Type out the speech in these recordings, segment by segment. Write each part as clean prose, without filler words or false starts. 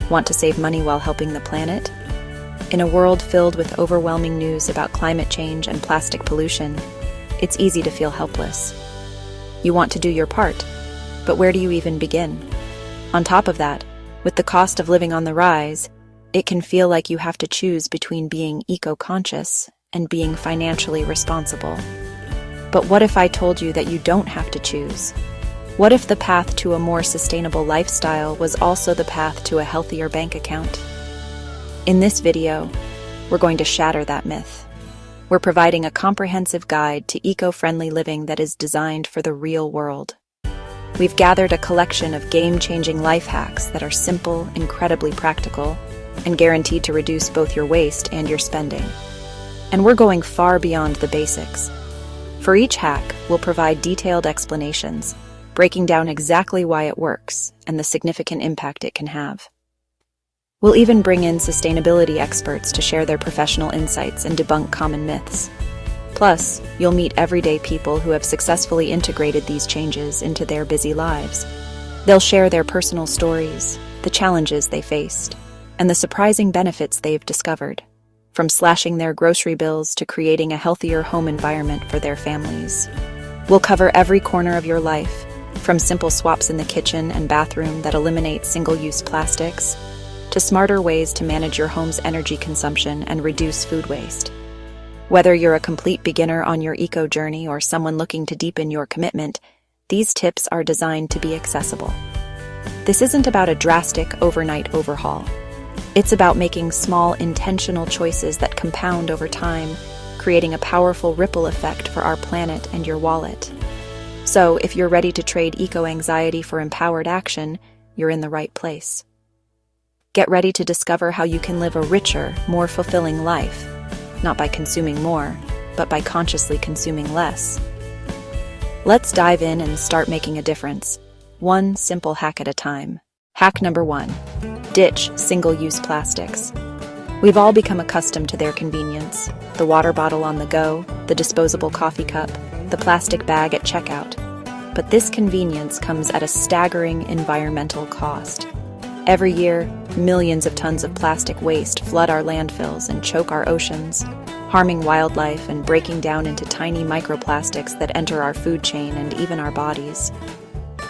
Want to save money while helping the planet? In a world filled with overwhelming news about climate change and plastic pollution, it's easy to feel helpless. You want to do your part, but where do you even begin? On top of that, with the cost of living on the rise, it can feel like you have to choose between being eco-conscious and being financially responsible. But what if I told you that you don't have to choose? What if the path to a more sustainable lifestyle was also the path to a healthier bank account? In this video, we're going to shatter that myth. We're providing a comprehensive guide to eco-friendly living that is designed for the real world. We've gathered a collection of game-changing life hacks that are simple, incredibly practical, and guaranteed to reduce both your waste and your spending. And we're going far beyond the basics. For each hack, we'll provide detailed explanations, breaking down exactly why it works and the significant impact it can have. We'll even bring in sustainability experts to share their professional insights and debunk common myths. Plus, you'll meet everyday people who have successfully integrated these changes into their busy lives. They'll share their personal stories, the challenges they faced, and the surprising benefits they've discovered, from slashing their grocery bills to creating a healthier home environment for their families. We'll cover every corner of your life, from simple swaps in the kitchen and bathroom that eliminate single-use plastics, to smarter ways to manage your home's energy consumption and reduce food waste. Whether you're a complete beginner on your eco journey or someone looking to deepen your commitment, these tips are designed to be accessible. This isn't about a drastic overnight overhaul. It's about making small, intentional choices that compound over time, creating a powerful ripple effect for our planet and your wallet. So, if you're ready to trade eco-anxiety for empowered action, you're in the right place. Get ready to discover how you can live a richer, more fulfilling life, not by consuming more, but by consciously consuming less. Let's dive in and start making a difference, one simple hack at a time. Hack number 1. Ditch single-use plastics. We've all become accustomed to their convenience: the water bottle on the go, the disposable coffee cup, the plastic bag at checkout. But this convenience comes at a staggering environmental cost. Every year, millions of tons of plastic waste flood our landfills and choke our oceans, harming wildlife and breaking down into tiny microplastics that enter our food chain and even our bodies.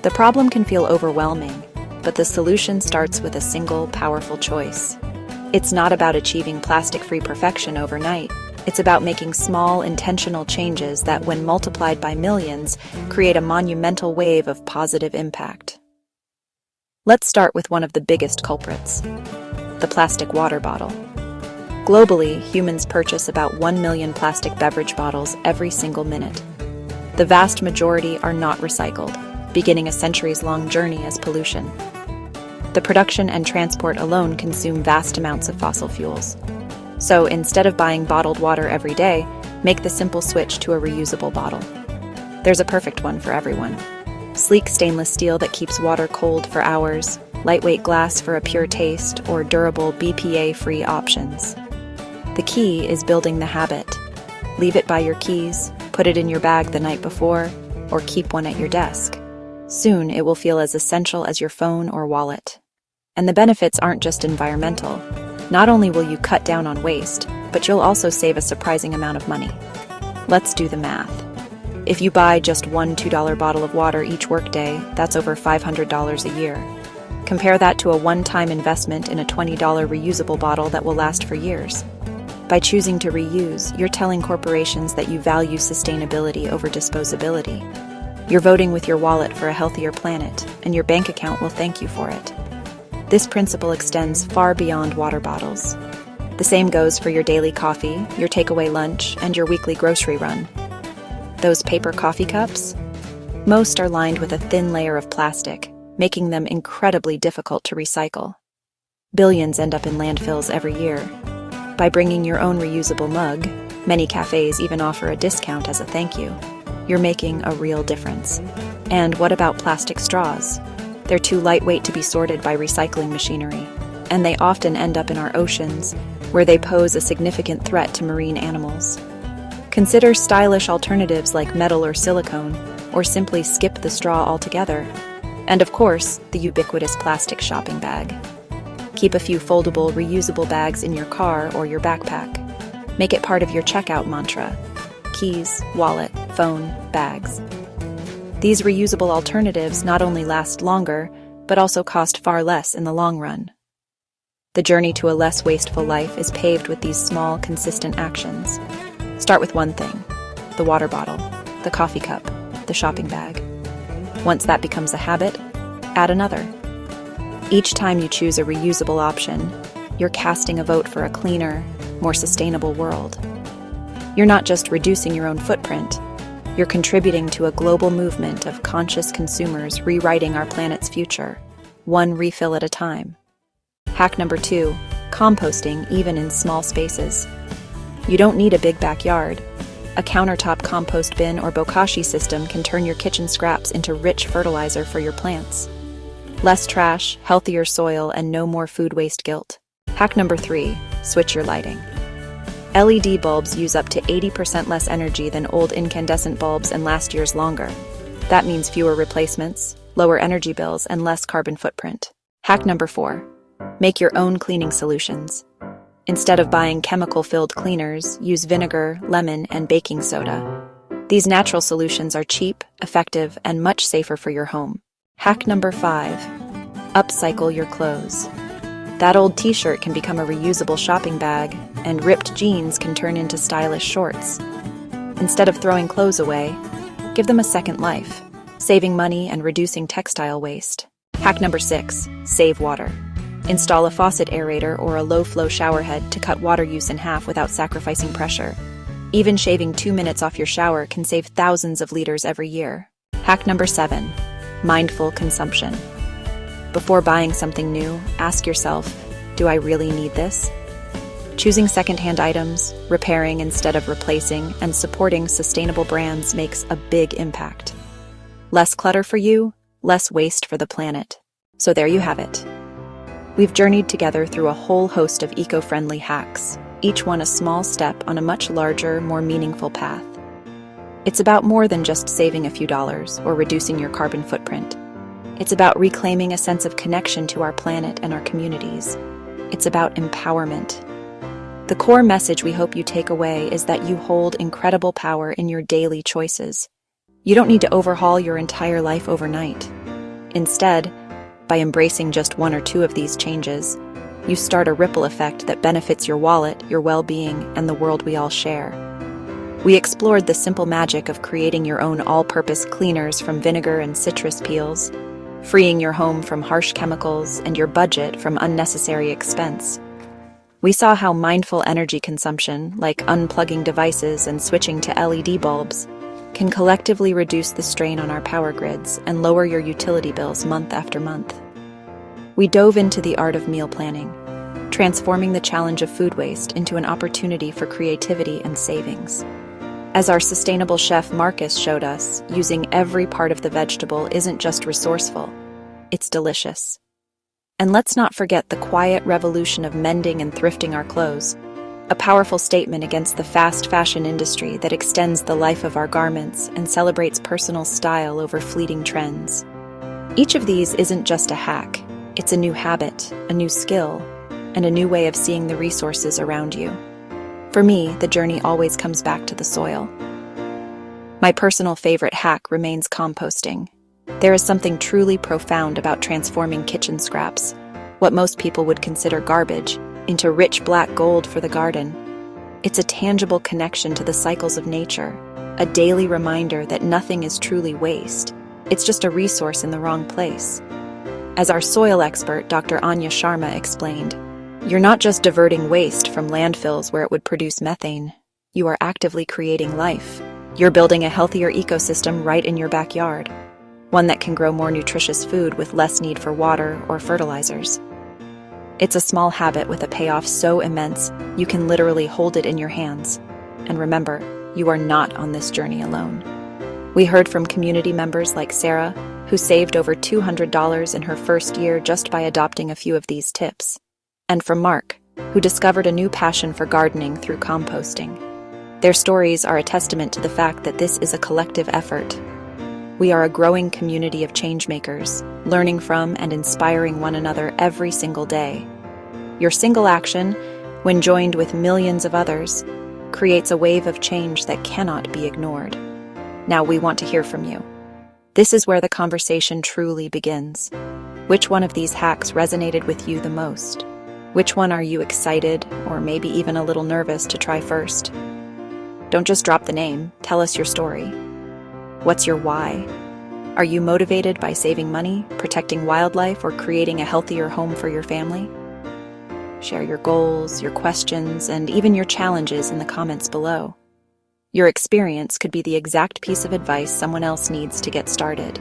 The problem can feel overwhelming, but the solution starts with a single, powerful choice. It's not about achieving plastic-free perfection overnight. It's about making small, intentional changes that, when multiplied by millions, create a monumental wave of positive impact. Let's start with one of the biggest culprits: the plastic water bottle. Globally, humans purchase about 1 million plastic beverage bottles every single minute. The vast majority are not recycled, beginning a centuries-long journey as pollution. The production and transport alone consume vast amounts of fossil fuels. So instead of buying bottled water every day, make the simple switch to a reusable bottle. There's a perfect one for everyone. Sleek stainless steel that keeps water cold for hours, lightweight glass for a pure taste, or durable BPA-free options. The key is building the habit. Leave it by your keys, put it in your bag the night before, or keep one at your desk. Soon it will feel as essential as your phone or wallet. And the benefits aren't just environmental. Not only will you cut down on waste, but you'll also save a surprising amount of money. Let's do the math. If you buy just one $2 bottle of water each workday, that's over $500 a year. Compare that to a one-time investment in a $20 reusable bottle that will last for years. By choosing to reuse, you're telling corporations that you value sustainability over disposability. You're voting with your wallet for a healthier planet, and your bank account will thank you for it. This principle extends far beyond water bottles. The same goes for your daily coffee, your takeaway lunch, and your weekly grocery run. Those paper coffee cups? Most are lined with a thin layer of plastic, making them incredibly difficult to recycle. Billions end up in landfills every year. By bringing your own reusable mug, many cafes even offer a discount as a thank you. You're making a real difference. And what about plastic straws? They're too lightweight to be sorted by recycling machinery, and they often end up in our oceans, where they pose a significant threat to marine animals. Consider stylish alternatives like metal or silicone, or simply skip the straw altogether. And of course, the ubiquitous plastic shopping bag. Keep a few foldable, reusable bags in your car or your backpack. Make it part of your checkout mantra. Keys, wallet, phone, bags. These reusable alternatives not only last longer, but also cost far less in the long run. The journey to a less wasteful life is paved with these small, consistent actions. Start with one thing: the water bottle, the coffee cup, the shopping bag. Once that becomes a habit, add another. Each time you choose a reusable option, you're casting a vote for a cleaner, more sustainable world. You're not just reducing your own footprint, you're contributing to a global movement of conscious consumers rewriting our planet's future, one refill at a time. Hack number 2, composting even in small spaces. You don't need a big backyard. A countertop compost bin or bokashi system can turn your kitchen scraps into rich fertilizer for your plants. Less trash, healthier soil, and no more food waste guilt. Hack number 3, switch your lighting. LED bulbs use up to 80% less energy than old incandescent bulbs and last year's longer. That means fewer replacements, lower energy bills, and less carbon footprint. Hack number 4, make your own cleaning solutions. Instead of buying chemical-filled cleaners, use vinegar, lemon, and baking soda. These natural solutions are cheap, effective, and much safer for your home. Hack number 5, upcycle your clothes. That old t-shirt can become a reusable shopping bag, and ripped jeans can turn into stylish shorts. Instead of throwing clothes away, give them a second life, saving money and reducing textile waste. Hack number 6, save water. Install a faucet aerator or a low-flow shower head to cut water use in half without sacrificing pressure. Even shaving 2 minutes off your shower can save thousands of liters every year. Hack number 7, mindful consumption. Before buying something new, ask yourself, do I really need this? Choosing secondhand items, repairing instead of replacing, and supporting sustainable brands makes a big impact. Less clutter for you, less waste for the planet. So there you have it. We've journeyed together through a whole host of eco-friendly hacks, each one a small step on a much larger, more meaningful path. It's about more than just saving a few dollars or reducing your carbon footprint. It's about reclaiming a sense of connection to our planet and our communities. It's about empowerment. The core message we hope you take away is that you hold incredible power in your daily choices. You don't need to overhaul your entire life overnight. Instead, by embracing just 1 or 2 of these changes, you start a ripple effect that benefits your wallet, your well-being, and the world we all share. We explored the simple magic of creating your own all-purpose cleaners from vinegar and citrus peels, freeing your home from harsh chemicals and your budget from unnecessary expense. We saw how mindful energy consumption, like unplugging devices and switching to LED bulbs, can collectively reduce the strain on our power grids and lower your utility bills month after month. We dove into the art of meal planning, transforming the challenge of food waste into an opportunity for creativity and savings. As our sustainable chef Marcus showed us, using every part of the vegetable isn't just resourceful, it's delicious. And let's not forget the quiet revolution of mending and thrifting our clothes, a powerful statement against the fast fashion industry that extends the life of our garments and celebrates personal style over fleeting trends. Each of these isn't just a hack, it's a new habit, a new skill, and a new way of seeing the resources around you. For me, the journey always comes back to the soil. My personal favorite hack remains composting. There is something truly profound about transforming kitchen scraps, what most people would consider garbage, into rich black gold for the garden. It's a tangible connection to the cycles of nature, a daily reminder that nothing is truly waste. It's just a resource in the wrong place. As our soil expert, Dr. Anya Sharma, explained, you're not just diverting waste from landfills where it would produce methane. You are actively creating life. You're building a healthier ecosystem right in your backyard, one that can grow more nutritious food with less need for water or fertilizers. It's a small habit with a payoff so immense, you can literally hold it in your hands. And remember, you are not on this journey alone. We heard from community members like Sarah, who saved over $200 in her first year just by adopting a few of these tips. And from Mark, who discovered a new passion for gardening through composting. Their stories are a testament to the fact that this is a collective effort. We are a growing community of changemakers, learning from and inspiring one another every single day. Your single action, when joined with millions of others, creates a wave of change that cannot be ignored. Now we want to hear from you. This is where the conversation truly begins. Which one of these hacks resonated with you the most? Which one are you excited, or maybe even a little nervous to try first? Don't just drop the name, tell us your story. What's your why? Are you motivated by saving money, protecting wildlife, or creating a healthier home for your family? Share your goals, your questions, and even your challenges in the comments below. Your experience could be the exact piece of advice someone else needs to get started.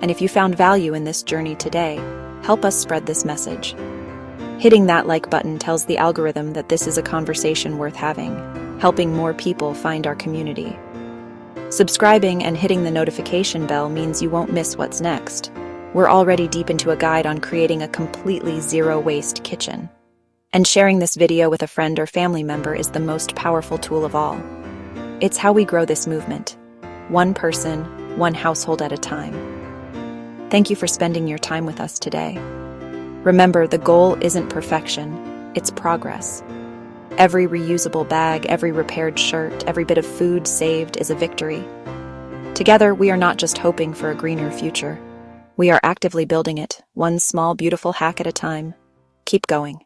And if you found value in this journey today, help us spread this message. Hitting that like button tells the algorithm that this is a conversation worth having, helping more people find our community. Subscribing and hitting the notification bell means you won't miss what's next. We're already deep into a guide on creating a completely zero-waste kitchen. And sharing this video with a friend or family member is the most powerful tool of all. It's how we grow this movement, one person, one household at a time. Thank you for spending your time with us today. Remember, the goal isn't perfection, it's progress. Every reusable bag, every repaired shirt, every bit of food saved is a victory. Together, we are not just hoping for a greener future. We are actively building it, one small, beautiful hack at a time. Keep going.